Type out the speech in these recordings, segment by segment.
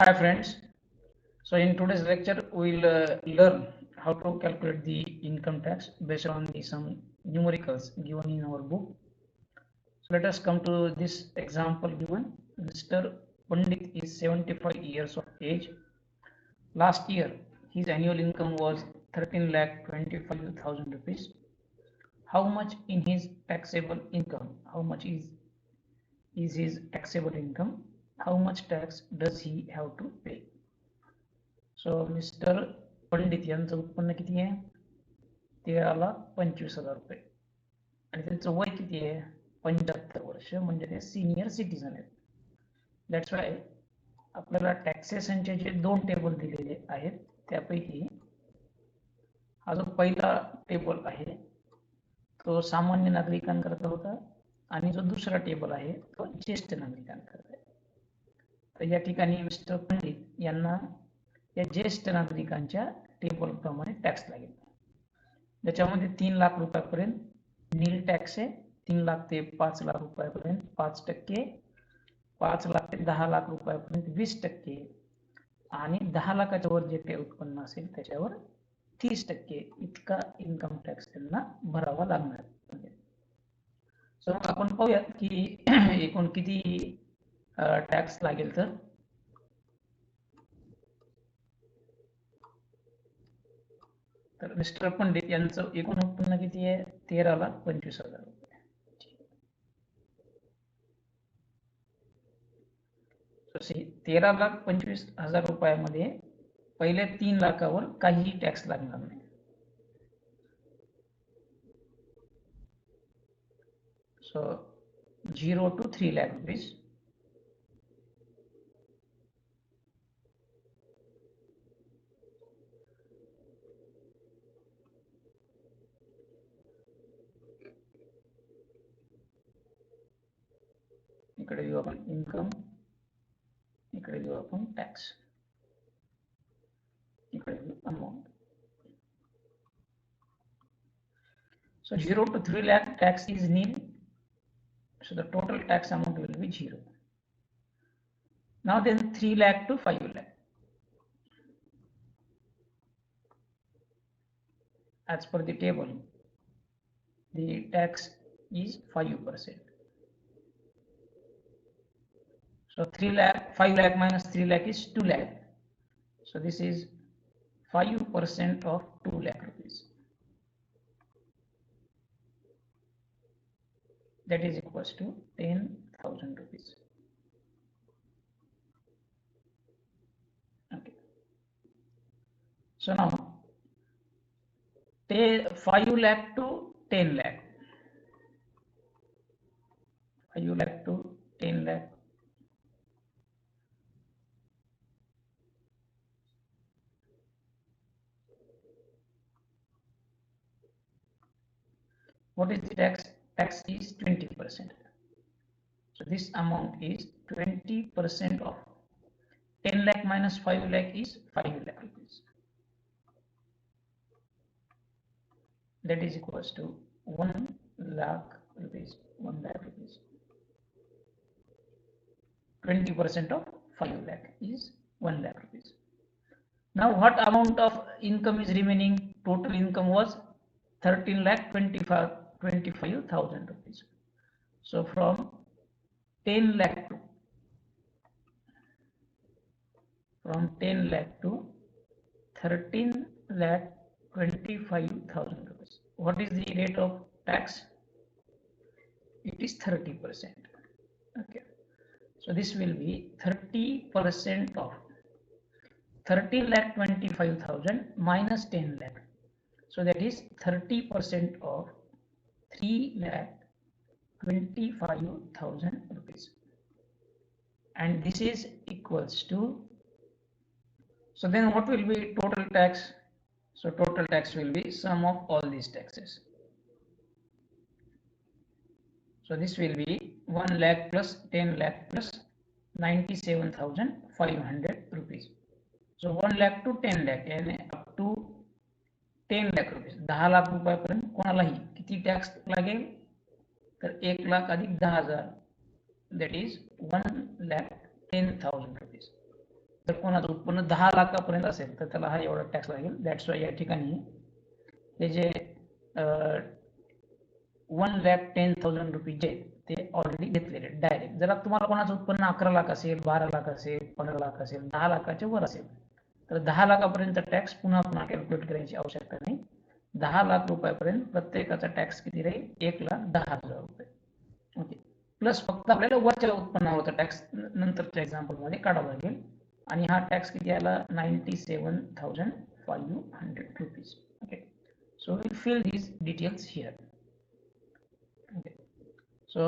Hi friends. So in today's lecture, we'll learn how to calculate the income tax based on some numericals given in our book. So let us come to this example given. Mr. Pandit is 75 years of age. Last year, his annual income was 13 lakh 25,000 rupees. How much in his taxable income? How much is his taxable income? How much tax does he have to pay? So mister Pandit यांचं उत्पन्न किती आहे 13,25,000 रुपये आणि त्यांचं वय किती आहे 75 वर्ष म्हणजे ते सिनियर सिटीजन आहेत. दॅट्स वाय आपल्याला टॅक्सेशनचे जे दोन टेबल दिलेले आहेत त्यापैकी हा जो पहिला टेबल आहे तो सामान्य नागरिकांकरता होता आणि जो दुसरा टेबल आहे तो ज्येष्ठ नागरिकांकरता आहे. तर या ठिकाणी मिस्टर पंडित यांना या ज्येष्ठ नागरिकांच्या टेबल प्रमाणे टॅक्स लागेल. त्याच्यामध्ये 3 लाख रुपयापर्यंत नील टॅक्स आहे. 3 लाख ते 5 लाख रुपयापर्यंत 5%, 5 लाख ते 10 लाख रुपयापर्यंत 20% आणि 10 लाखाच्या वर जे काही उत्पन्न असेल त्याच्यावर 30% इतका इन्कम टॅक्स त्यांना भरावा लागणार. सो आपण पाहूया की एकूण किती टॅक्स लागेल. तर मिस्टर पंडित यांचं एकूण उत्पन्न किती आहे 13,25,000 रुपये. 13,25,000 रुपयामध्ये पहिले 3 लाखावर काहीही टॅक्स लागणार नाही. सो 0 to 3 lakh रुपीज. इकडे देऊ आपण इन्कम, इकडे देऊ आपण टॅक्स, इकडे देऊ amount. So 0 to 3 lakh tax is nil. So the total tax amount will be 0. Now then 3 lakh to 5 lakh. As per the table, the tax is 5%. So 3 lakh, 5 lakh minus 3 lakh is 2 lakh. So this is 5% of 2 lakh rupees. That is equals to 10,000 rupees. Okay. So now 5 lakh to 10 lakh. 5 lakh to 10 lakh. What is the tax? Tax is 20%. So this amount is 20% of 10 lakh minus 5 lakh is 5 lakh rupees. That is equals to 1 lakh rupees. 1 lakh rupees. 20% of 5 lakh is 1 lakh rupees. Now what amount of income is remaining? Total income was 13 lakh 25,000 rupees. So from 10 lakh to 13 lakh 25,000 rupees. What is the rate of tax? It is 30%. Okay. So this will be 30% of 13 lakh 25,000 minus 10 lakh. So that is 30% of 3 lakh 25,000 rupees. And this is equals to, so then what will be total tax? So total tax will be sum of all these taxes. So this will be 1 lakh plus 10 lakh plus 97,500 rupees. So 1 lakh to 10 lakh यानी up to 10 lakh rupees 10 lakh रुपयापर्यंत कोणालाही किती tax लागेल तर 1 लाख अधिक 10,000 that is 1,10,000 rupees. जर कोणाचं उत्पन्न 10 लाखापर्यंत असेल तर त्याला हा एवढा टॅक्स लागेल. दॅट्स वाय या ठिकाणी हे जे 1,10,000 रुपीज जे ते ऑलरेडी घेतलेले डायरेक्ट. जर तुम्हाला कोणाचं उत्पन्न 11 लाख असेल, 12 लाख असेल, 15 लाख असेल, 10 लाखाच्या वर असेल तर 10 लाखापर्यंत टॅक्स पुन्हा कॅल्क्युलेट करायची आवश्यकता नाही. 10 लाख रुपयापर्यंत प्रत्येकाचा टॅक्स किती राहील? 1,10,000 रुपये. ओके. प्लस फक्त आपल्याला वरच्या उत्पन्नावरचा टॅक्स नंतरच्या एक्झाम्पलमध्ये काढावा लागेल आणि हा टॅक्स किती आला? 97,500 rupees. Okay. So we'll fill these details here. Okay. So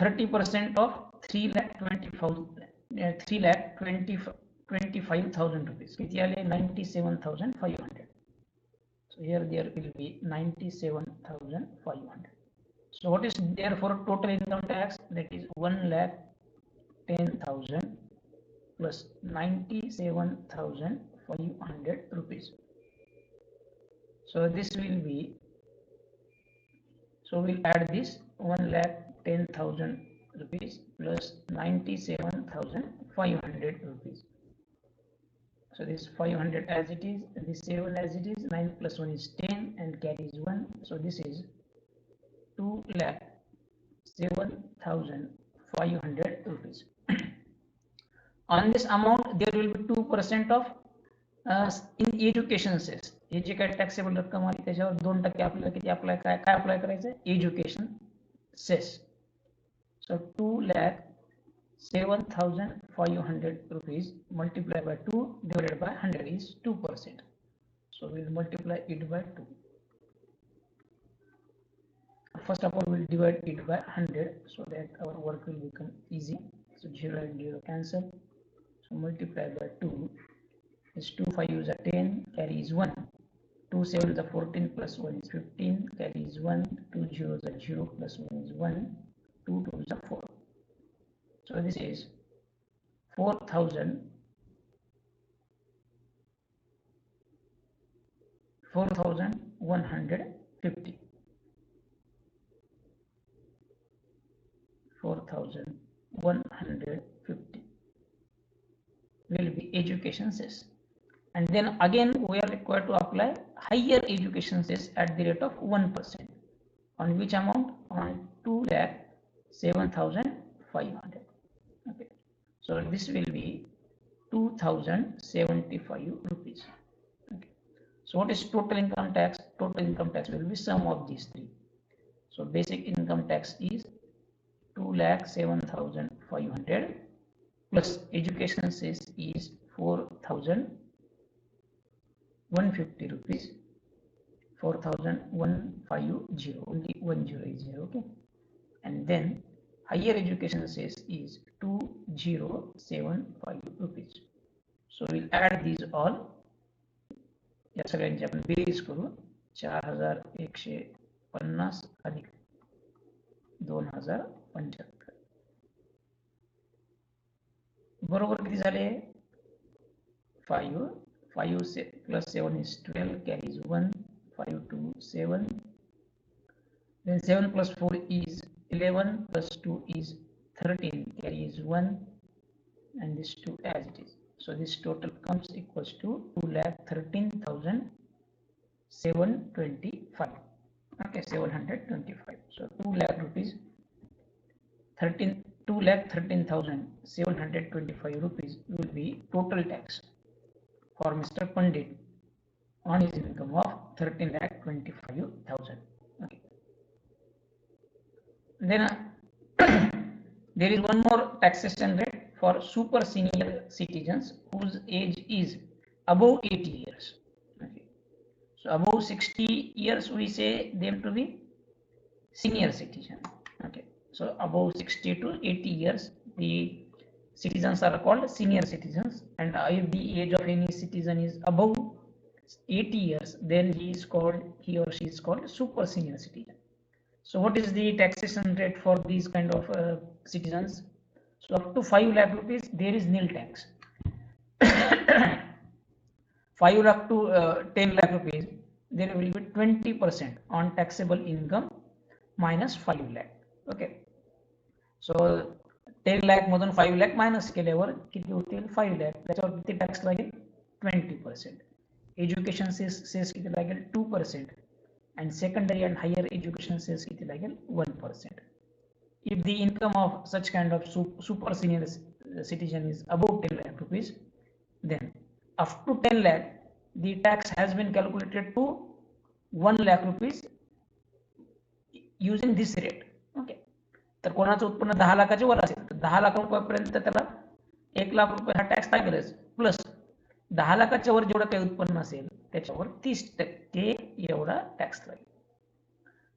30% of 3,25,000 rupees. किती आले? 97,500. So here there will be 97,500. So what is therefore total income tax? That is 1,10,000 plus 97,500 rupees. So this will be, so we'll add this 1,10,000 rupees plus 97,500 rupees. So this 500 as it is, this 7 as it is, 9 plus 1 is 10 and carries 1. So this is 2,07,500 rupees. On this amount there will be 2% of in education cess. हे जे काही taxable रक्कम आली त्याच्यावर 2% आपल्याला किती apply काय apply करायचं? Education cess. So 2,07,500 rupees multiplied by 2 divided by 100 is 2%. So we'll multiply it by 2. First of all we'll divide it by 100 so that our work will become easy. So 0 and 0 cancel. So multiply by 2 is 2 5 is 10, carries 1. 2 7 is 14 plus 1 is 15, carries 1. 2 0 is 0 plus 1 is 1. 2 2 is 4. So this is 4,150. 4,150 will be education cess. And then again we are required to apply higher education cess at the rate of 1%. On which amount? On 2,07,500. Okay. So this will be 2,075 rupees. Okay. So what is total income tax? Total income tax will be sum of these three. So basic income tax is 2,07,500 plus education cess is 4,150 rupees. 4,150, only 10 is here. Okay. And then higher education cess is 2,075 rupees. So we'll add these all. या सगळ्यांची आपण berries करू. 4,150 अधिक 2,075 बरोबर किती झाले? 5 plus 7 is 12, carries 1. 5 2 7. Then 7 plus 4 is 11 plus 2 is 13, carries 1, and this 2 as it is. So this total comes equals to 2,13,725. Okay, 725. So 2 lakh rupees, 2,13,725 rupees will be total tax for Mr. Pandit on his income of 13,25,000. Okay. Then there is one more taxation rate for super senior citizens whose age is above 80 years. Okay. So above 60 years we say them to be senior citizen. Okay. So above 60 to 80 years the citizens are called senior citizens, and if the age of any citizen is above 80 years then he or she is called super senior citizen. So what is the taxation rate for these kind of citizens? So up to 5 lakh rupees there is nil tax. 5 lakh to 10 lakh rupees there will be 20% on taxable income minus 5 lakh. Okay. So 10 lakh मधून 5 lakh minus केल्यावर किती होतील 5 लाख, त्याच्यावर किती tax लागेल 20%. Education cess किती लागेल 2%, and secondary and higher education cess किती लागेल 1%. If the income of such kind of super senior citizen is above 10 lakh rupees, then up to 10 lakh the tax has been calculated to 1 lakh rupees using this rate. Okay, तर कोणाचं उत्पन्न 10 लाखाच्या वर असेल तर 10 लाख रुपयापर्यंत त्याला 1 लाख रुपये हा टॅक्स लागेलच, प्लस 10 लाखाच्या वर जेवढं काही उत्पन्न असेल त्याच्यावर 30% एवढा टॅक्स लागेल.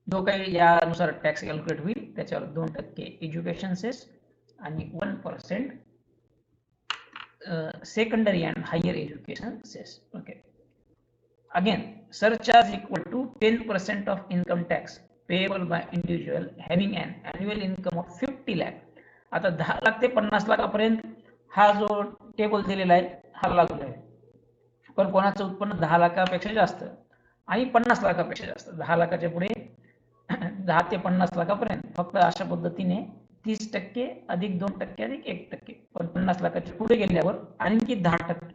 जो काही यानुसार टॅक्स कॅल्क्युलेट होईल त्याच्यावर 2% एज्युकेशन सेस आणि 1% secondary and higher education cess. Okay, again surcharge equal to 10% of income tax payable by individual having an annual income of 50 lakh. आता 10 लाख ते 50 लाखापर्यंत हा जो टेबल दिलेला आहे हा लागू आहे, पण कोणाचं उत्पन्न 10 लाखापेक्षा जास्त आणि 50 लाखापेक्षा जास्त, 10 लाखाच्या पुढे 10 ते 50 लाखापर्यंत फक्त अशा पद्धतीने 30% अधिक 2% अधिक 1%, पण 50 लाखाच्या पुढे गेल्यावर आणखी 10%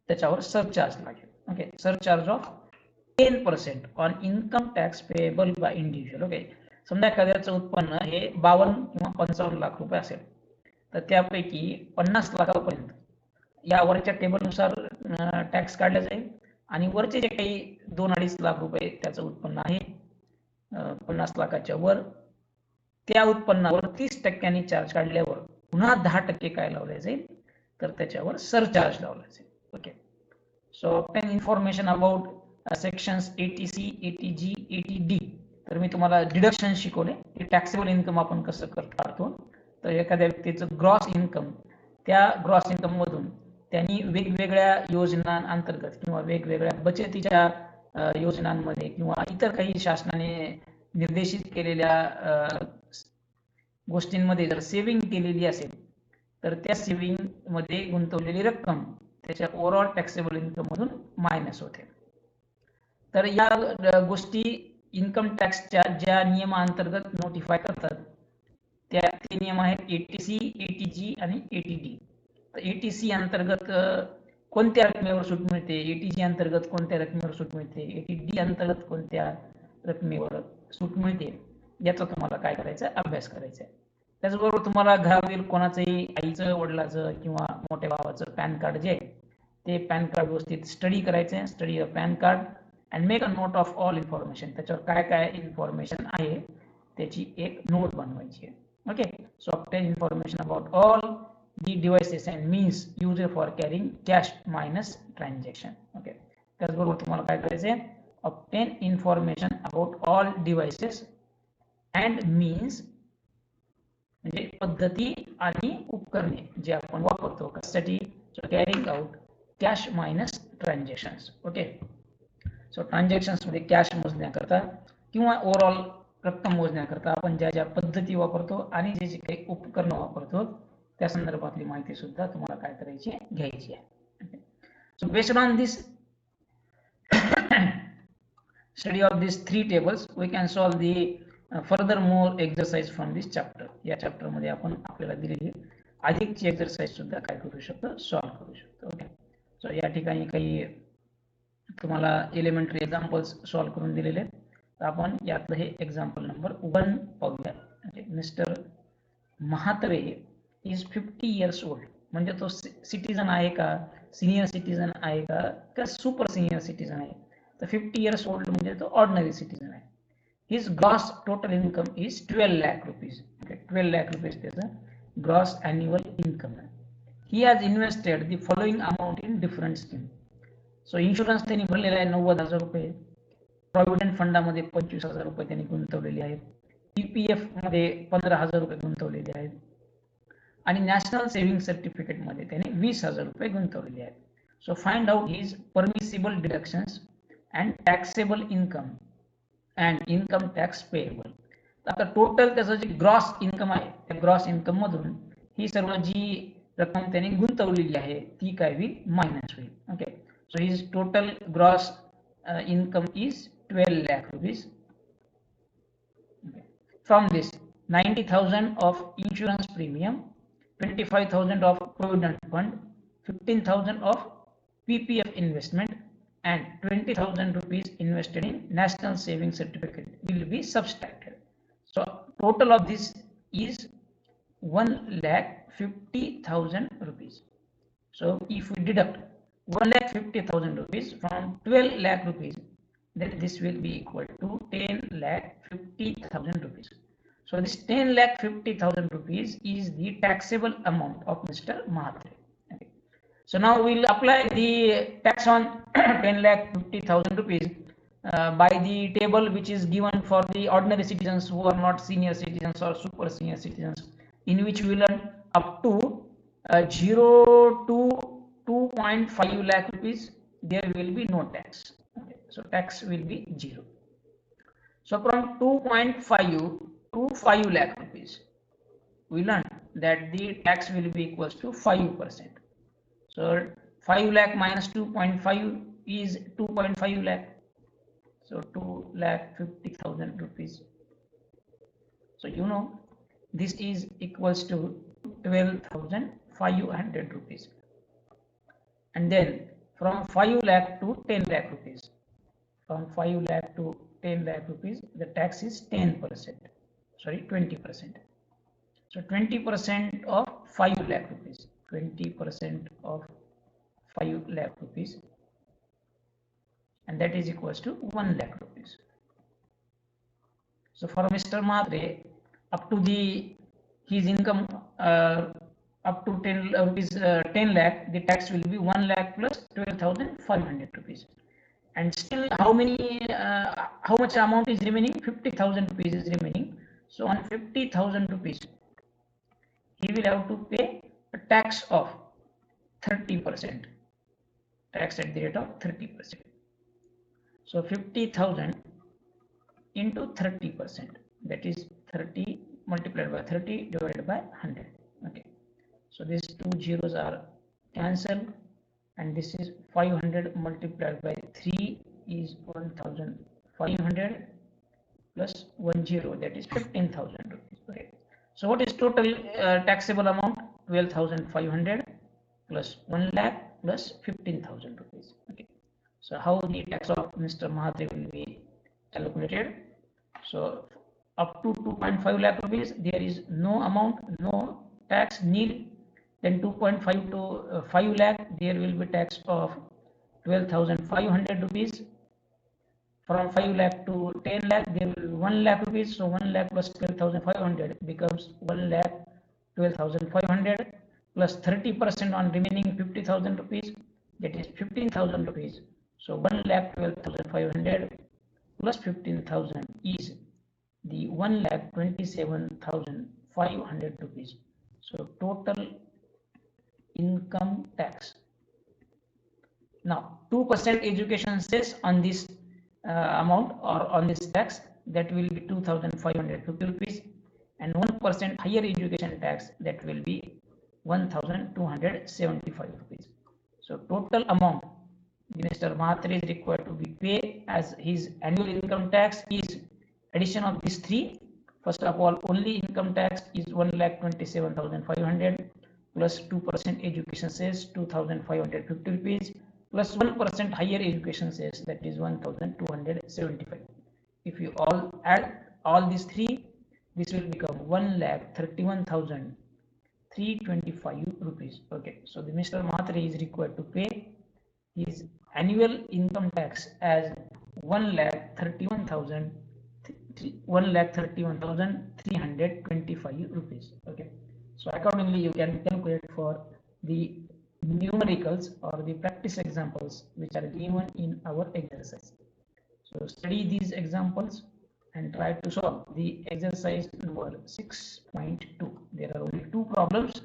त्याच्यावर सरचार्ज लागेल. Okay, surcharge of 10% on income tax payable by individual. Okay, समजा एखाद्याचं उत्पन्न हे 52 किंवा 55 लाख रुपये असेल तर त्यापैकी 50 लाखापर्यंत या वरच्या टेबलनुसार टॅक्स काढला जाईल आणि वरचे जे काही 2-2.5 लाख रुपये त्याचं उत्पन्न आहे 50 लाखाच्या वर, त्या उत्पन्नावर 30% चार्ज काढल्यावर पुन्हा 10% काय लावले जाईल तर त्याच्यावर सरचार्ज लावला जाईल. Okay, so obtain information about sections 80C, 80G, 80D. तर मी तुम्हाला डिडक्शन शिकवले की टॅक्सेबल इन्कम आपण कसं काढतो. तर एखाद्या व्यक्तीचं ग्रॉस इन्कम, त्या ग्रॉस इन्कम मधून त्यांनी वेगवेगळ्या योजनांअंतर्गत किंवा वेगवेगळ्या बचतीच्या योजनांमध्ये किंवा इतर काही शासनाने निर्देशित केलेल्या गोष्टींमध्ये जर सेव्हिंग केलेली असेल तर त्या सेव्हिंग मध्ये गुंतवलेली रक्कम त्याच्या ओव्हरऑल टॅक्सेबल इन्कम मधून मायनस होते. तर या गोष्टी इन्कम टॅक्सच्या ज्या नियमांतर्गत नोटिफाय करतात त्या ते नियम आहेत 80C, 80G आणि 80D. तर 80C अंतर्गत कोणत्या रकमेवर सूट मिळते, 80G अंतर्गत कोणत्या रकमेवर सूट मिळते, 80D अंतर्गत कोणत्या रकमेवर सूट मिळते, याचा तुम्हाला काय करायचं अभ्यास करायचा आहे. त्याचबरोबर तुम्हाला घरातील कोणाचंही आईचं, वडिलाचं किंवा मोठ्या भावाचं पॅन कार्ड जे आहे ते पॅन कार्ड व्यवस्थित स्टडी करायचं आहे. Study a pan card and make a note of all information. त्याच्यावर काय काय इन्फॉर्मेशन आहे त्याची एक नोट बनवायची आहे. Okay, so obtain information about all the devices and means used for carrying cash minus transaction. Okay, त्याचबरोबर तुम्हाला काय करायचं आहे obtain information about all devices and means म्हणजे पद्धती आणि उपकरणे जे आपण वापरतो कशासाठी, so carrying out cash minus transactions. Okay, so transactions मध्ये कॅश मोजण्याकरता किंवा ओव्हरऑल रक्कम मोजण्याकरता आपण ज्या ज्या पद्धती वापरतो आणि जे जे काही उपकरण वापरतो त्या संदर्भातली माहिती सुद्धा तुम्हाला काय करायची घ्यायची आहे. So based on this study of this 3 tables we can solve the further more exercise from this chapter. या चॅप्टर मध्ये आपण आपल्याला दिलेली अधिकची एक्सरसाइज सुद्धा काय करू शकतो सॉल्व करू शकतो. ओके, सो या ठिकाणी काही तुम्हाला एलिमेंटरी एक्झाम्पल्स सॉल्व करून दिलेले आहेत. तर आपण यातलं हे एक्झाम्पल नंबर 1 पाहूया. Mister Mhatre is 50 years old. म्हणजे तो सिटीजन आहे का, सिनियर सिटीजन आहे का सुपर सिनियर सिटीजन आहे. तर 50 years old म्हणजे तो ऑर्डिनरी सिटीजन आहे. His gross total income is 12 lakh rupees. 12 lakh rupees त्याचं ग्रॉस अॅन्युअल इन्कम आहे. He has invested the following amount in different scheme. So insurance त्यांनी भरलेला आहे 90,000 रुपये, प्रॉव्हिडंट फंडामध्ये 25,000 रुपये त्यांनी गुंतवलेले आहेत, पीपीएफ मध्ये 15,000 रुपये गुंतवलेले आहेत आणि नॅशनल सेव्हिंग सर्टिफिकेट मध्ये त्याने 20,000 रुपये गुंतवलेले आहेत. So find out his permissible deductions and taxable income and income tax payable. आता टोटल त्याचं जे ग्रॉस इन्कम आहे त्या ग्रॉस इन्कम मधून ही सर्व जी रक्कम त्याने गुंतवलेली आहे ती काय होईल मायनस होईल. Okay, so his total gross income is 12 lakh rupees. Okay. From this 90,000 of insurance premium, 25,000 of provident fund, 15,000 of PPF investment, and 20,000 rupees invested in national savings certificate will be subtracted. So total of this is 1,50,000 rupees. So if we deduct 1,50,000 rupees from 12 lakh rupees, then this will be equal to 10,50,000 rupees. So this 10,50,000 rupees is the taxable amount of Mr. Mhatre. Okay. So now we will apply the tax on 10,50,000 rupees by the table which is given for the ordinary citizens who are not senior citizens or super senior citizens, in which we learn up to 0 to 2.5 lakh rupees, there will be no tax. Okay. So tax will be 0. So from 2.5 to 5 lakh rupees, we learn that the tax will be equals to 5%. So 5 lakh minus 2.5 is 2.5 lakh. So 2,50,000 rupees. So you know this is equals to 12,500 rupees. And then from 5 lakh to 10 lakh rupees. From 5 lakh to 10 lakh rupees, the tax is 10%. Sorry, 20%. So 20% of 5 lakh rupees. 20% of 5 lakh rupees. And that is equals to 1 lakh rupees. So for Mr. Mhatre, up to his income up to 10 rupees 10 lakh, the tax will be 1 lakh plus 12,500 rupees. And still, how much amount is remaining? 50,000 rupees is remaining. So on 50,000 rupees, he will have to pay a tax of 30%. Tax at the rate of 30%. So 50,000 into 30%, that is 30 multiplied by 30 divided by 100. Okay. So these two zeros are cancelled, and this is 500 multiplied by 3 is 1,500 plus 10, that is 15,000 rupees. Okay. So what is total taxable amount? 12,500 plus 1 lakh plus 15,000 rupees. Okay. So how the tax of Mr. Mhatre will be calculated? So up to 2.5 lakh rupees, there is no amount, no tax, nil. Then 2.5 to 5 lakh, there will be tax of 12,500 rupees. From 5 lakh to 10 lakh, there will be 1 lakh rupees. So 1 lakh plus 12,500 becomes 1 lakh 12,500 plus 30% on remaining 50,000 rupees, that is 15,000 rupees. So 1 lakh 12,500 plus 15,000 is the 1,27,500 rupees. So total income tax. Now 2% education cess on this amount or on this tax, that will be 2,550 rupees, and 1% higher education tax, that will be 1,275 rupees. So total amount Mr. Mhatre is required to be paid as his annual income tax is addition of these three. First of all, only income tax is 1,27,500 plus 2% education cess 2,550 rupees plus 1% higher education cess, that is 1,275. If you all add all these three, this will become 1,31,325 rupees. Okay, so the Mr. Mhatre is required to pay his annual income tax as 1,31,325 rupees. Okay, so accordingly you can calculate for the numericals or the practice examples which are given in our exercise. So study these examples and try to solve the exercise number 6.2. There are only two problems.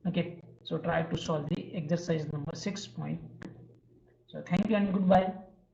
Okay, so try to solve the exercise number 6.2. So thank you and goodbye.